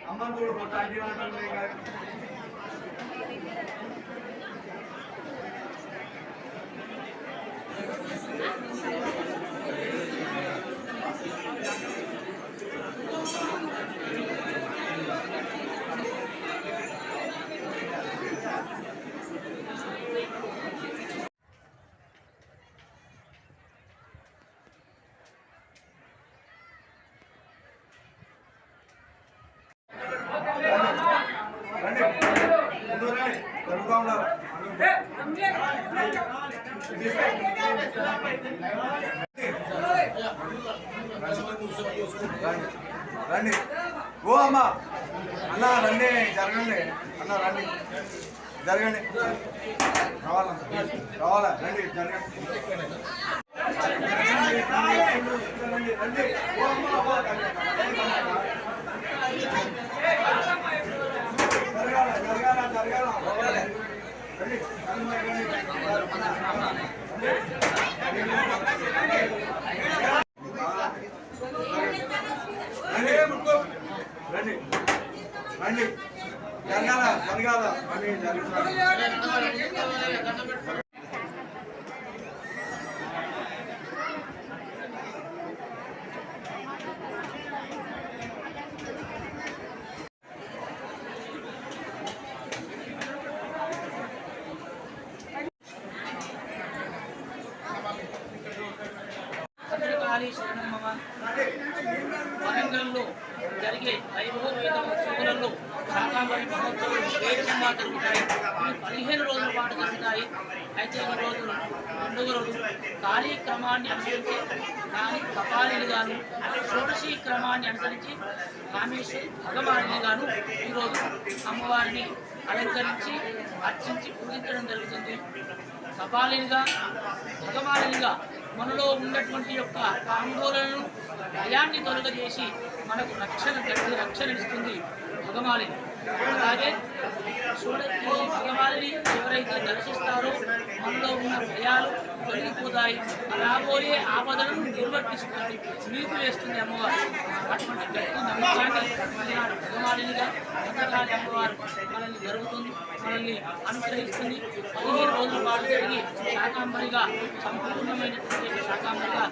అమ్మ చూడు తండ్రి మాటలు రండి ఓ అమ్మ అన్న రండి జరగండి అన్న రండి జరగండి రావాలా రండి జరగండి రండి ఓ అమ్మ జరగాల జరగాల రండి రండి రండి జరగాల జరగాల వరంగల్లో జరిగే వైభవమైన ఉత్సవాలలో శాకాంబరి మహోత్సవాలు వేగంగా జరుగుతాయి. ఇవి 15 రోజుల పాటు జరుగుతాయి. అయితే ఈ రోజు రెండవ రోజు కార్యక్రమాన్ని అనుసరించి కానీ కపాలినిగాను షోడశీ క్రమాన్ని అనుసరించి కామేశ్వరి భగవానిగాను ఈరోజు అమ్మవారిని అలంకరించి అర్చించి పూజించడం జరుగుతుంది. కపాలినిగా భగవానిగా మనలో ఉన్నటువంటి యొక్క ఆందోళనను భయాన్ని తొలగజేసి మనకు రక్షణ ఇస్తుంది భగవానిని. అలాగే భగవానిని ఎవరైతే దర్శిస్తారో మనలో ఉన్న భయాలు తొలగిపోతాయి, రాబోయే ఆపదలను నిర్వర్తిస్తుంది, మీకు వేస్తుంది అమ్మవారు. అటువంటి గట్టి నమ్మకాన్ని ఈనాడు భగవానిగా ఎంతకాలం అమ్మవారు మనల్ని జరుగుతుంది, మనల్ని అనుగ్రహిస్తుంది. 15 రోజుల పాటు జరిగి శాకాంబరిగా సంపూర్ణమైనటువంటి శాకాంబరిగా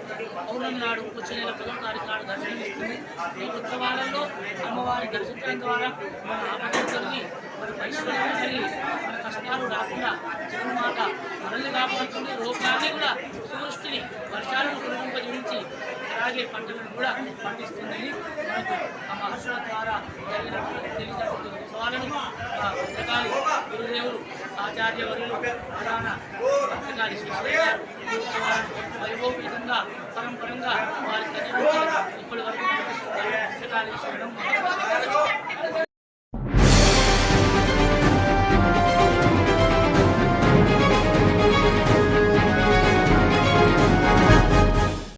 పౌర్ణమి నాడు వచ్చే నెల 10వ తారీఖు నాడు దర్శనమిస్తుంది. ఈ ఉత్సవాలలో అమ్మవారి దర్శించడం ద్వారా మన ఆపదలు కలిగి మన ఐశ్వర్యం కలిగి మన కష్టాలు రాకుండా జగన్మాత మనల్ని కాపాడుతుంది. రోగాన్ని కూడా సృష్టిని వర్షాలను కుటుంబజీవించి అలాగే పంటలను కూడా పండిస్తుందని మనకు ఆ మహర్షుల ద్వారా తెలిసినటువంటి ఉత్సవాలను పుస్తకాలు గురుదేవులు ఆచార్యవర్యులు ప్రధాన పుస్తకాలు శిష్యులు ఉత్సవాలను వైభవపేతంగా పరంపరంగా వారి తల్లి ఇప్పటి వరకు పుస్తకాలు